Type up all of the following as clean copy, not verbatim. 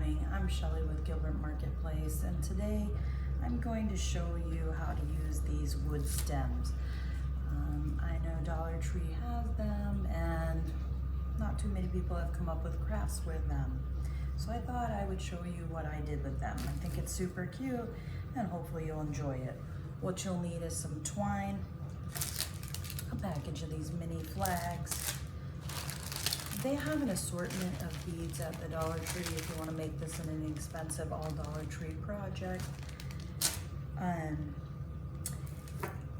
morning. I'm Shelly with Gilbert Marketplace, and today I'm going to show you how to use these wood stems. I know Dollar Tree has them, and not too many people have come up with crafts with them. So I thought I would show you what I did with them. I think it's super cute, and hopefully you'll enjoy it. What you'll need is some twine, a package of these mini flags. They have an assortment of beads at the Dollar Tree if you want to make this an inexpensive all Dollar Tree project.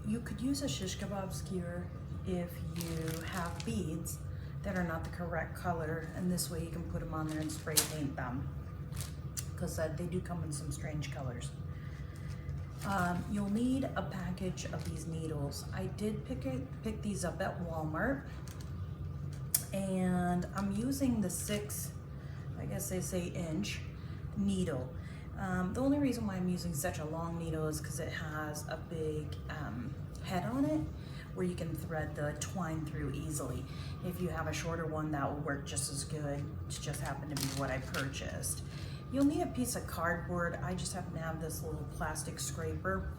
You could use a shish kebab skewer if you have beads that are not the correct color, and this way you can put them on there and spray paint them, because they do come in some strange colors. You'll need a package of these needles. I did pick these up at Walmart, and I'm using the 6, I guess they say inch needle. The only reason why I'm using such a long needle is because it has a big head on it where you can thread the twine through easily. If you have a shorter one, that will work just as good. It just happened to be what I purchased. You'll need a piece of cardboard. I just happen to have this little plastic scraper,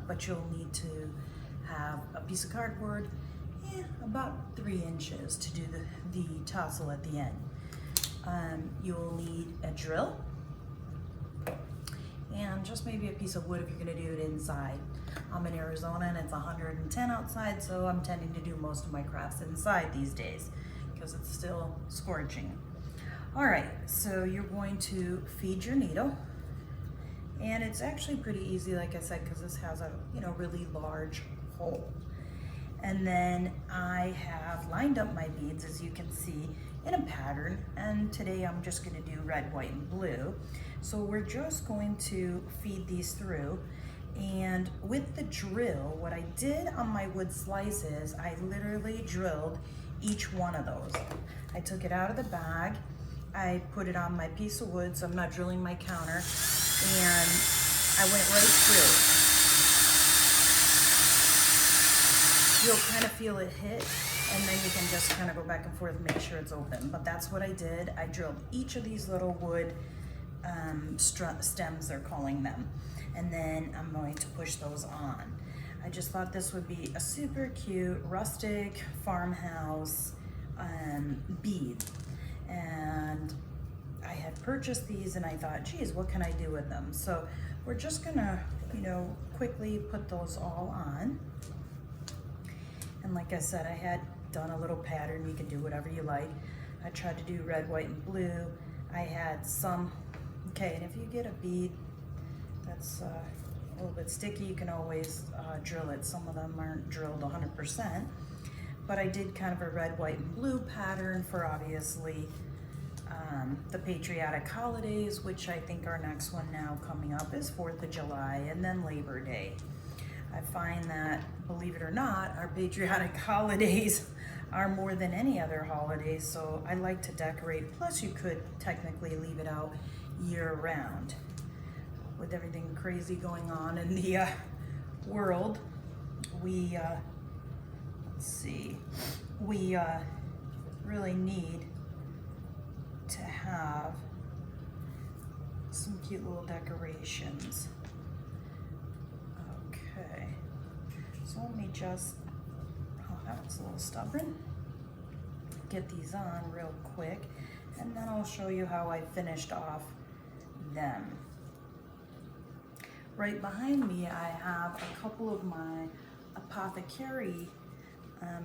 but you'll need to have a piece of cardboard, about 3 inches to do the tassel at the end. You'll need a drill and just maybe a piece of wood if you're going to do it inside. I'm in Arizona and it's 110 outside, so I'm tending to do most of my crafts inside these days because it's still scorching. All right, so you're going to feed your needle, and it's actually pretty easy, like I said, because this has a really large hole. And then I have lined up my beads, as you can see, in a pattern, and today I'm just going to do red, white, and blue. So we're just going to feed these through, and with the drill, what I did on my wood slices, I literally drilled each one of those. I took it out of the bag, I put it on my piece of wood, so I'm not drilling my counter, and I went right through. You'll kind of feel it hit, and then you can just kind of go back and forth and make sure it's open. But that's what I did. I drilled each of these little wood stems, they're calling them, and then I'm going to push those on. I just thought this would be a super cute rustic farmhouse bead, and I had purchased these and I thought, geez, what can I do with them? So we're just gonna quickly put those all on. And like I said, I had done a little pattern. You can do whatever you like. I tried to do red, white, and blue. I had some, and if you get a bead that's a little bit sticky, you can always drill it. Some of them aren't drilled 100%, but I did kind of a red, white, and blue pattern for obviously the patriotic holidays, which I think our next one now coming up is 4th of July and then Labor Day. I find that, believe it or not, our patriotic holidays are more than any other holidays, so I like to decorate. Plus, you could technically leave it out year-round. With everything crazy going on in the world, we really need to have some cute little decorations. Okay, so let me just, that was a little stubborn, get these on real quick, and then I'll show you how I finished off them. Right behind me, I have a couple of my apothecary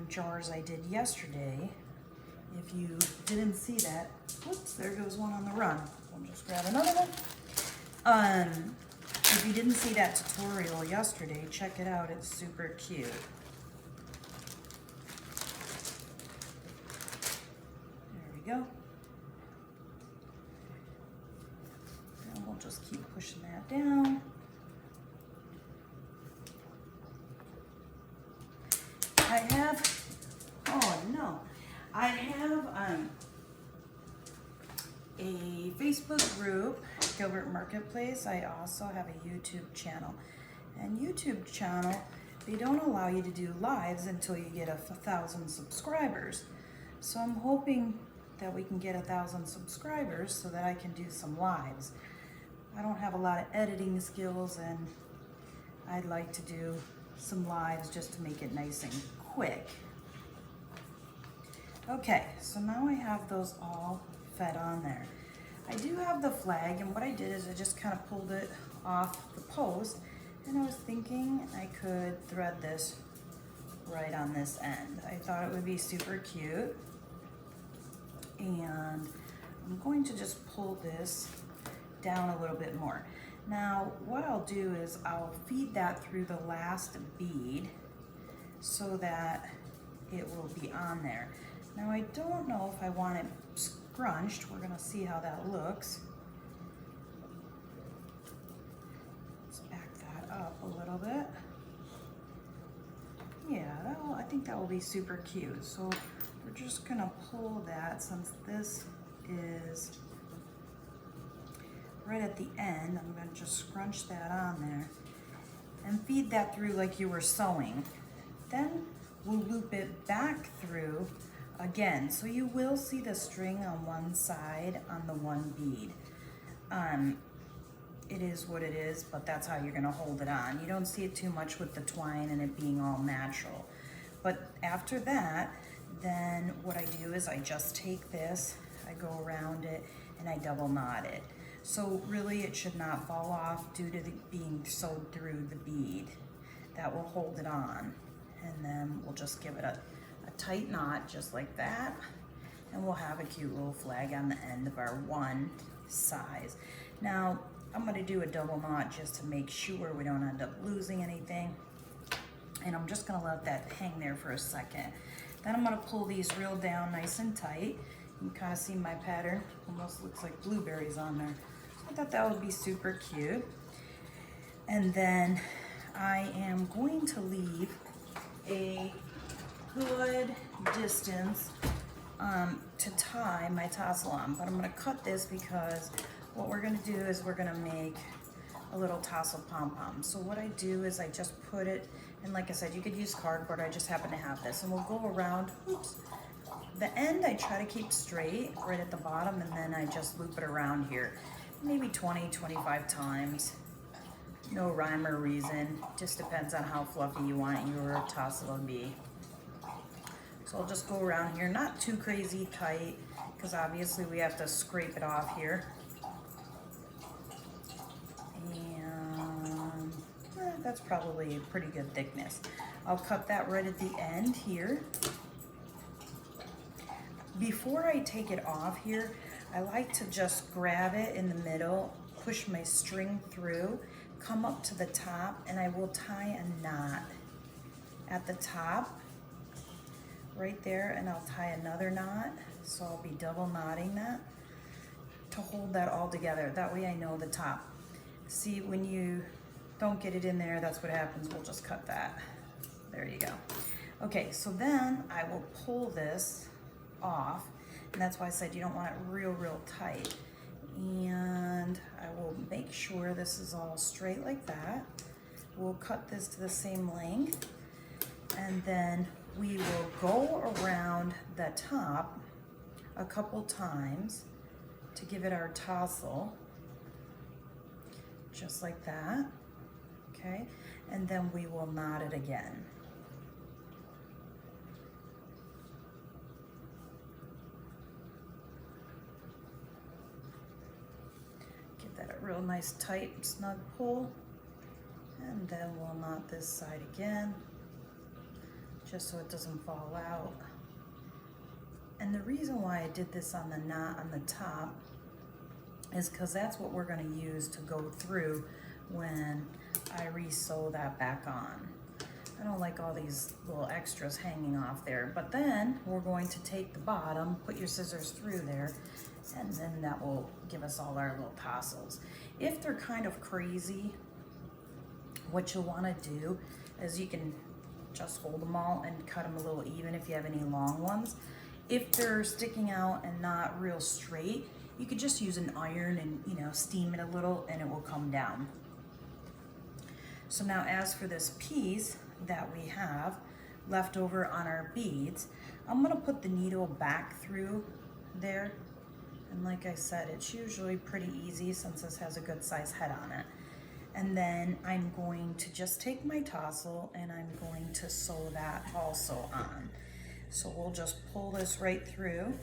jars I did yesterday. If you didn't see that, whoops, there goes one on the run. I'll just grab another one. If you didn't see that tutorial yesterday, check it out. It's super cute. There we go. And we'll just keep pushing that down. I have a Facebook group, Gilbert Marketplace. I also have a YouTube channel. And YouTube channel, they don't allow you to do lives until you get 1,000 subscribers. So I'm hoping that we can get 1,000 subscribers so that I can do some lives. I don't have a lot of editing skills, and I'd like to do some lives just to make it nice and quick. Okay, so now I have those all fed on there. I do have the flag, and what I did is I just kind of pulled it off the post, and I was thinking I could thread this right on this end. I thought it would be super cute, and I'm going to just pull this down a little bit more. Now what I'll do is I'll feed that through the last bead so that it will be on there. Now I don't know if I want it scrunched. We're gonna see how that looks. Let's back that up a little bit. Yeah, I think that will be super cute. So we're just gonna pull that, since this is right at the end. I'm gonna just scrunch that on there and feed that through like you were sewing. Then we'll loop it back through again. So you will see the string on one side on the one bead. It is what it is, but that's how you're gonna hold it on. You don't see it too much with the twine and it being all natural. But after that, then what I do is I just take this, I go around it, and I double knot it. So really it should not fall off due to being sewed through the bead. That will hold it on. And then we'll just give it a tight knot just like that. And we'll have a cute little flag on the end of our one size. Now, I'm gonna do a double knot just to make sure we don't end up losing anything. And I'm just gonna let that hang there for a second. Then I'm gonna pull these real down nice and tight. You can kind of see my pattern, almost looks like blueberries on there. So I thought that would be super cute. And then I am going to leave a good distance to tie my tassel on, but I'm gonna cut this because what we're gonna do is we're gonna make a little tassel pom-pom. So what I do is I just put it, and like I said, you could use cardboard, I just happen to have this, and we'll go around, oops. The end I try to keep straight right at the bottom, and then I just loop it around here, maybe 20, 25 times. No rhyme or reason, just depends on how fluffy you want your tassel to be. So I'll just go around here, not too crazy tight, because obviously we have to scrape it off here. And that's probably a pretty good thickness. I'll cut that right at the end here. Before I take it off here, I like to just grab it in the middle, push my string through, come up to the top, and I will tie a knot at the top right there, and I'll tie another knot. So I'll be double knotting that to hold that all together. That way I know the top. See, when you don't get it in there, that's what happens. We'll just cut that. There you go. Okay, so then I will pull this off, and that's why I said you don't want it real tight. And I will make sure this is all straight like that. We'll cut this to the same length, and then we will go around the top a couple times to give it our tassel, just like that, okay? And then we will knot it again. Give that a real nice tight snug pull, and then we'll knot this side again, just so it doesn't fall out. And the reason why I did this on the knot on the top is because that's what we're going to use to go through when I re-sew that back on. I don't like all these little extras hanging off there. But then we're going to take the bottom, put your scissors through there, and then that will give us all our little tassels. If they're kind of crazy, what you'll want to do is you can just hold them all and cut them a little even if you have any long ones. If they're sticking out and not real straight, you could just use an iron and, you know, steam it a little and it will come down. So now as for this piece that we have left over on our beads, I'm gonna put the needle back through there. And like I said, it's usually pretty easy since this has a good size head on it. And then I'm going to just take my tassel and I'm going to sew that also on. So we'll just pull this right through.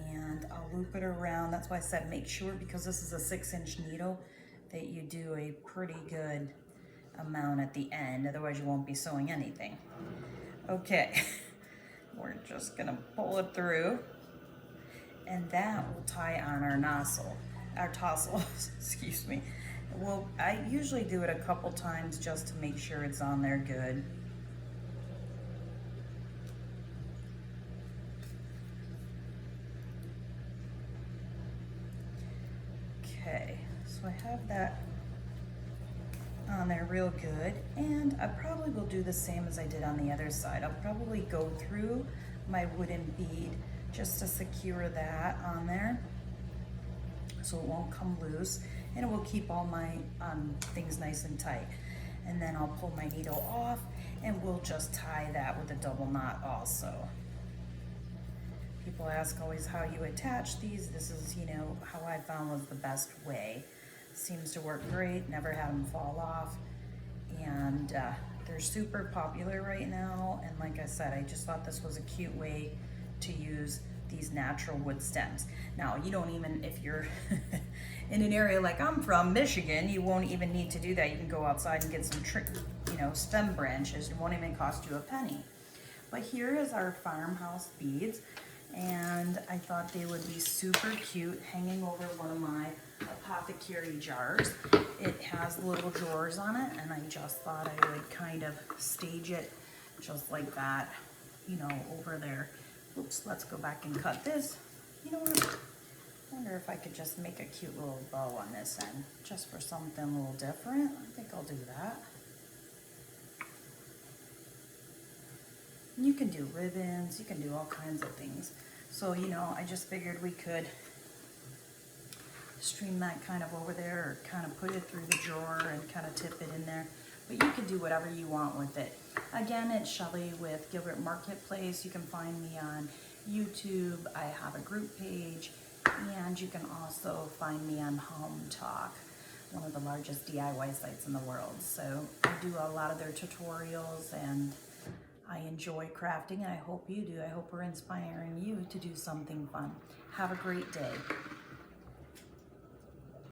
And I'll loop it around. That's why I said make sure, because this is a 6-inch needle, that you do a pretty good amount at the end. Otherwise you won't be sewing anything. Okay, we're just gonna pull it through. And that will tie on our tassel, excuse me. Well, I usually do it a couple times just to make sure it's on there good. Okay, so I have that on there real good, and I probably will do the same as I did on the other side. I'll probably go through my wooden bead just to secure that on there so it won't come loose, and it will keep all my things nice and tight. And then I'll pull my needle off and we'll just tie that with a double knot also. People ask always how you attach these. This is, you know, how I found was the best way. Seems to work great, never had them fall off, and they're super popular right now. And like I said, I just thought this was a cute way to use these natural wood stems. Now, you don't even, if you're in an area like I'm from, Michigan, you won't even need to do that. You can go outside and get some stem branches. It won't even cost you a penny. But here is our farmhouse beads, and I thought they would be super cute hanging over one of my apothecary jars. It has little drawers on it, and I just thought I would kind of stage it just like that, you know, over there. Oops, let's go back and cut this. You know what? I wonder if I could just make a cute little bow on this end, just for something a little different. I think I'll do that. You can do ribbons, you can do all kinds of things. So, you know, I just figured we could stream that kind of over there, or kind of put it through the drawer and kind of tip it in there. But you can do whatever you want with it. Again, it's Shelly with Gilbert Marketplace. You can find me on YouTube. I have a group page, and you can also find me on Home Talk, one of the largest DIY sites in the world. So I do a lot of their tutorials, and I enjoy crafting, and I hope you do. I hope we're inspiring you to do something fun. Have a great day.